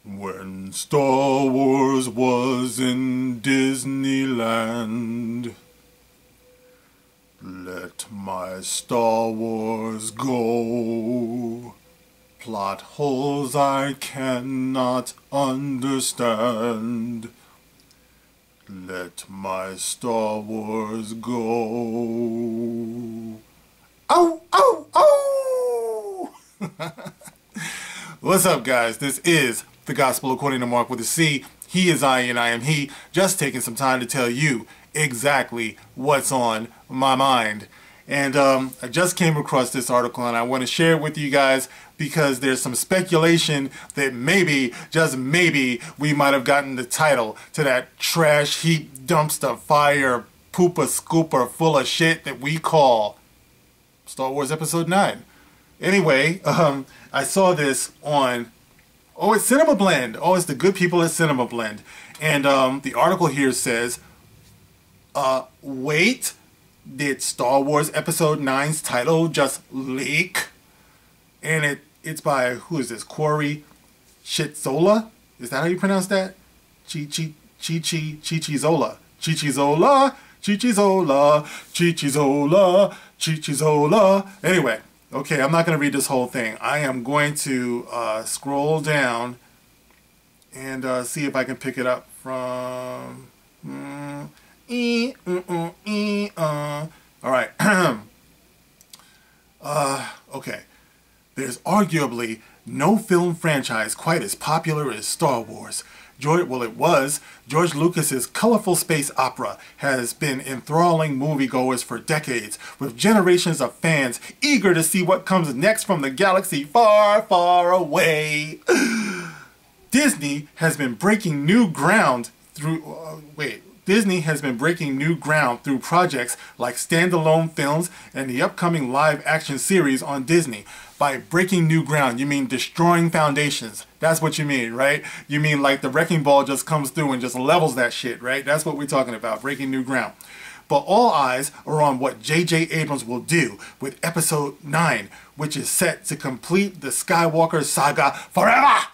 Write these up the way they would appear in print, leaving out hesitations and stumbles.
When Star Wars was in Disneyland, let my Star Wars go. Plot holes I cannot understand. Let my Star Wars go. Ow, ow, ow! What's up, guys? This is the Gospel According to Mark with a C. He is I and I am he. Just taking some time to tell you exactly what's on my mind. And I just came across this article and I want to share it with you guys because there's some speculation that maybe, just maybe, we might have gotten the title to that trash heap dumpster fire pooper scooper full of shit that we call Star Wars Episode 9. Anyway, I saw this on, it's Cinema Blend. Oh, it's the good people at Cinema Blend. And the article here says, wait, did Star Wars Episode 9's title just leak? And it's by, who is this, Corey Shitzola? Is that how you pronounce that? Chichizola. Chichizola. Anyway, okay, I'm not going to read this whole thing. I am going to scroll down and see if I can pick it up from... Alright. Okay. There's arguably no film franchise quite as popular as Star Wars. George Lucas's colorful space opera has been enthralling moviegoers for decades, with generations of fans eager to see what comes next from the galaxy far, far away. Disney has been breaking new ground through projects like standalone films and the upcoming live-action series on Disney. By breaking new ground, you mean destroying foundations. That's what you mean, right? You mean like the wrecking ball just comes through and just levels that shit, right? That's what we're talking about, breaking new ground. But all eyes are on what J.J. Abrams will do with Episode 9, which is set to complete the Skywalker Saga forever!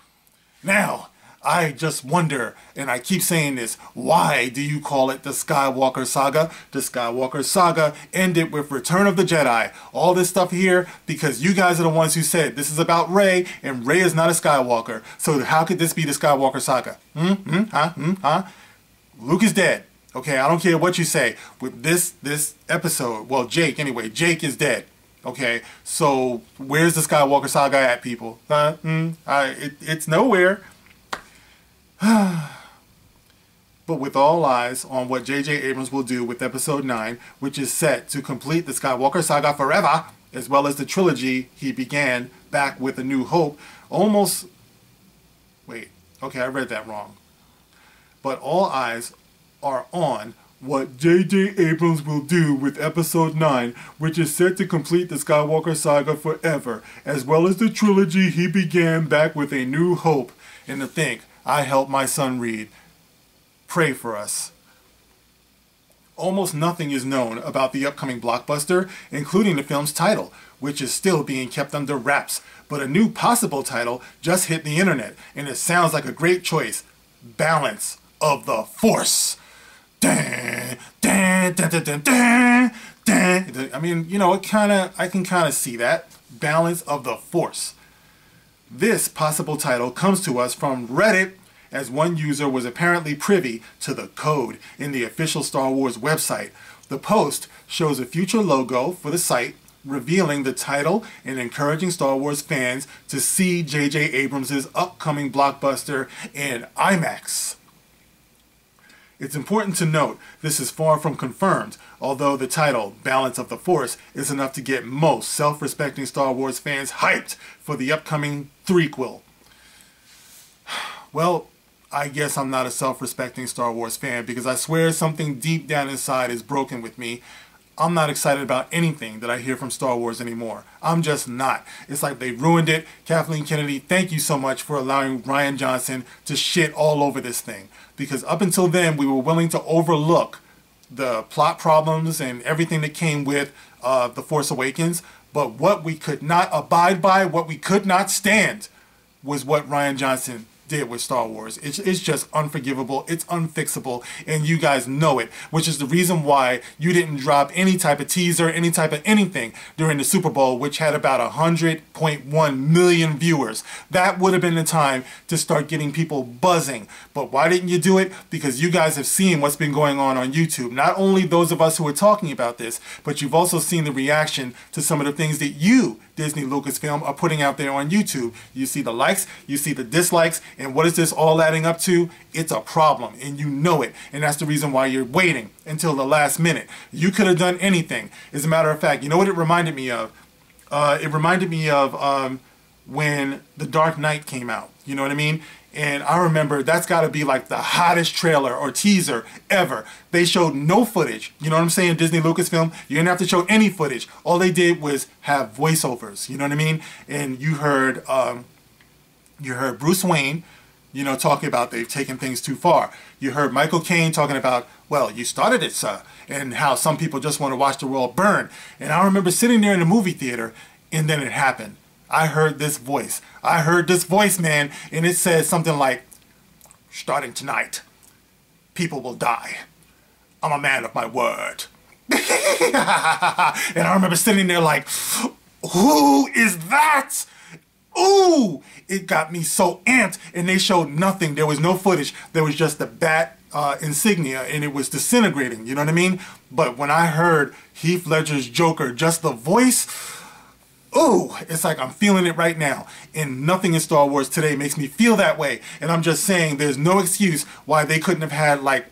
Now, I just wonder, and I keep saying this, why do you call it the Skywalker Saga? The Skywalker Saga ended with Return of the Jedi. All this stuff here, because you guys are the ones who said this is about Rey, and Rey is not a Skywalker. So how could this be the Skywalker Saga? Luke is dead. Okay, I don't care what you say. With this episode, well, Jake is dead. Okay, so where's the Skywalker Saga at, people? It's nowhere. But with all eyes on what J.J. Abrams will do with Episode 9, which is set to complete the Skywalker Saga forever, as well as the trilogy he began back with A New Hope, I read that wrong. But all eyes are on what J.J. Abrams will do with Episode 9, which is set to complete the Skywalker Saga forever, as well as the trilogy he began back with A New Hope. And to think, I helped my son read. Pray for us. Almost nothing is known about the upcoming blockbuster, including the film's title, which is still being kept under wraps. But a new possible title just hit the internet, and it sounds like a great choice. Balance of the Force. I mean, you know, I can kind of see that. Balance of the Force. This possible title comes to us from Reddit, as one user was apparently privy to the code in the official Star Wars website. The post shows a future logo for the site, revealing the title and encouraging Star Wars fans to see J.J. Abrams' upcoming blockbuster in IMAX. It's important to note this is far from confirmed, although the title, Balance of the Force, is enough to get most self-respecting Star Wars fans hyped for the upcoming threequel. Well, I guess I'm not a self-respecting Star Wars fan because I swear something deep down inside is broken with me. I'm not excited about anything that I hear from Star Wars anymore. I'm just not. It's like they ruined it. Kathleen Kennedy, thank you so much for allowing Rian Johnson to shit all over this thing. Because up until then, we were willing to overlook the plot problems and everything that came with The Force Awakens. But what we could not abide by, what we could not stand, was what Rian Johnson did with Star Wars. It's just unforgivable. It's unfixable, and you guys know it, which is the reason why you didn't drop any type of teaser, any type of anything during the Super Bowl, which had about 100.1 million viewers. That would have been the time to start getting people buzzing. But why didn't you do it? Because you guys have seen what's been going on YouTube. Not only those of us who are talking about this, but you've also seen the reaction to some of the things that you, Disney Lucasfilm, are putting out there on YouTube. You see the likes, you see the dislikes, and what is this all adding up to? It's a problem, and you know it, and that's the reason why you're waiting until the last minute. You could have done anything. As a matter of fact, you know what it reminded me of? It reminded me of when The Dark Knight came out. You know what I mean? And I remember that's got to be like the hottest trailer or teaser ever. They showed no footage. You know what I'm saying? Disney Lucasfilm, you didn't have to show any footage. All they did was have voiceovers. You know what I mean? And you heard Bruce Wayne, you know, talking about they've taken things too far. You heard Michael Caine talking about, well, you started it, sir, and how some people just want to watch the world burn. And I remember sitting there in the movie theater, and then it happened. I heard this voice. I heard this voice, man, and it says something like, starting tonight, people will die. I'm a man of my word. And I remember sitting there like, who is that? Ooh, it got me so amped, and they showed nothing. There was no footage. There was just the bat insignia, and it was disintegrating, you know what I mean? But when I heard Heath Ledger's Joker, just the voice, ooh, it's like I'm feeling it right now. And nothing in Star Wars today makes me feel that way. And I'm just saying there's no excuse why they couldn't have had like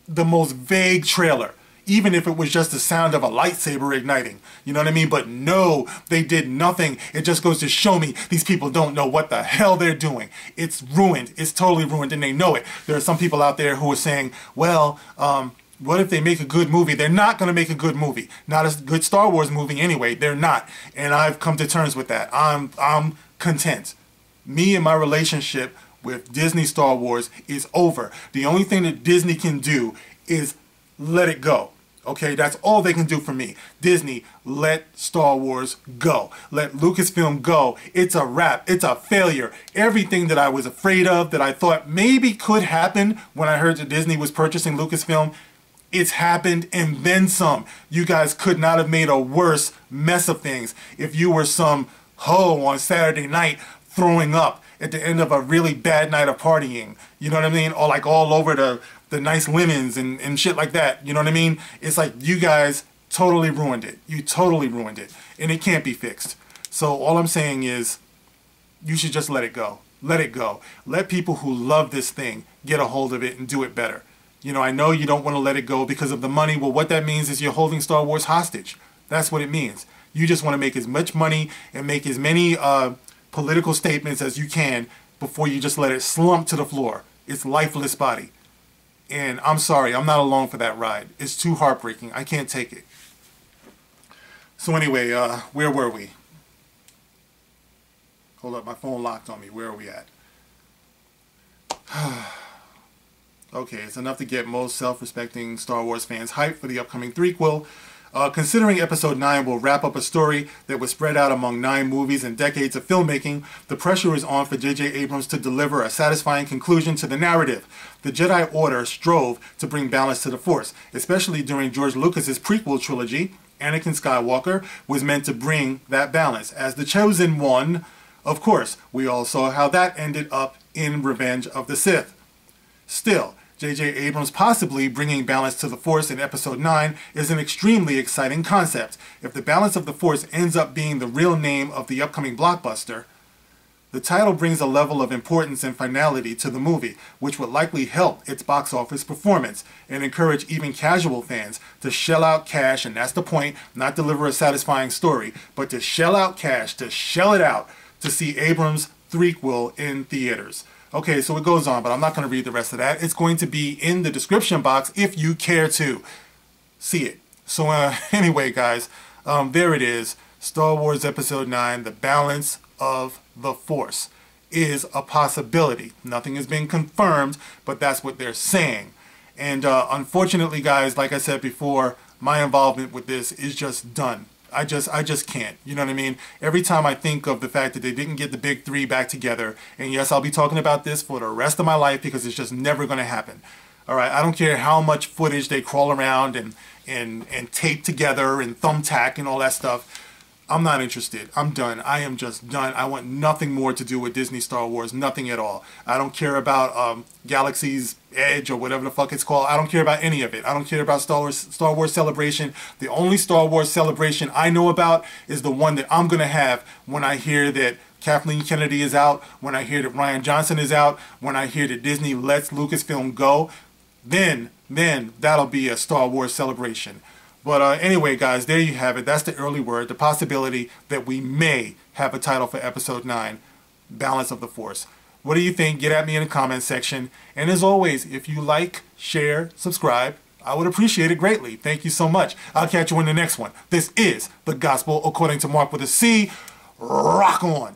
the most vague trailer, even if it was just the sound of a lightsaber igniting. You know what I mean? But no, they did nothing. It just goes to show me these people don't know what the hell they're doing. It's ruined. It's totally ruined, and they know it. There are some people out there who are saying, well, what if they make a good movie? They're not going to make a good movie. Not a good Star Wars movie anyway. They're not. And I've come to terms with that. I'm content. Me and my relationship with Disney Star Wars is over. The only thing that Disney can do is let it go. Okay, that's all they can do for me. Disney, let Star Wars go. Let Lucasfilm go. It's a wrap. It's a failure. Everything that I was afraid of, that I thought maybe could happen when I heard that Disney was purchasing Lucasfilm, it's happened and then some. You guys could not have made a worse mess of things if you were some hoe on Saturday night throwing up at the end of a really bad night of partying. You know what I mean? Or like all over the nice lemons and shit like that. You know what I mean? It's like you guys totally ruined it. You totally ruined it. And it can't be fixed. So all I'm saying is you should just let it go. Let it go. Let people who love this thing get a hold of it and do it better. You know, I know you don't want to let it go because of the money. Well, what that means is you're holding Star Wars hostage. That's what it means. You just want to make as much money and make as many political statements as you can before you just let it slump to the floor. It's lifeless body. And I'm sorry, I'm not along for that ride. It's too heartbreaking. I can't take it. So anyway, where were we? Hold up, my phone locked on me. Where are we at? Okay, it's enough to get most self-respecting Star Wars fans hyped for the upcoming threequel. Considering Episode 9 will wrap up a story that was spread out among 9 movies and decades of filmmaking, the pressure is on for J.J. Abrams to deliver a satisfying conclusion to the narrative. The Jedi Order strove to bring balance to the Force, especially during George Lucas's prequel trilogy. Anakin Skywalker was meant to bring that balance as the chosen one. Of course, we all saw how that ended up in Revenge of the Sith. Still, J.J. Abrams possibly bringing balance to the Force in Episode 9 is an extremely exciting concept. If the balance of the Force ends up being the real name of the upcoming blockbuster, the title brings a level of importance and finality to the movie, which would likely help its box office performance and encourage even casual fans to shell out cash, and that's the point, not deliver a satisfying story, but to shell out cash, to shell it out, to see Abrams' threequel in theaters. Okay, so it goes on, but I'm not going to read the rest of that. It's going to be in the description box if you care to see it. So anyway, guys, there it is. Star Wars Episode 9, The Balance of the Force, is a possibility. Nothing has been confirmed, but that's what they're saying. And unfortunately, guys, like I said before, my involvement with this is just done. I just can't. You know what I mean? Every time I think of the fact that they didn't get the big three back together, and yes, I'll be talking about this for the rest of my life because it's just never going to happen. All right, I don't care how much footage they crawl around and tape together and thumbtack and all that stuff. I'm not interested. I'm done. I am just done. I want nothing more to do with Disney Star Wars. Nothing at all. I don't care about Galaxy's Edge or whatever the fuck it's called. I don't care about any of it. I don't care about Star Wars Celebration. The only Star Wars Celebration I know about is the one that I'm going to have when I hear that Kathleen Kennedy is out, when I hear that Rian Johnson is out, when I hear that Disney lets Lucasfilm go. Then that'll be a Star Wars Celebration. But anyway, guys, there you have it. That's the early word, the possibility that we may have a title for Episode 9, Balance of the Force. What do you think? Get at me in the comments section. And as always, if you like, share, subscribe, I would appreciate it greatly. Thank you so much. I'll catch you in the next one. This is The Gospel According to Mark with a C. Rock on!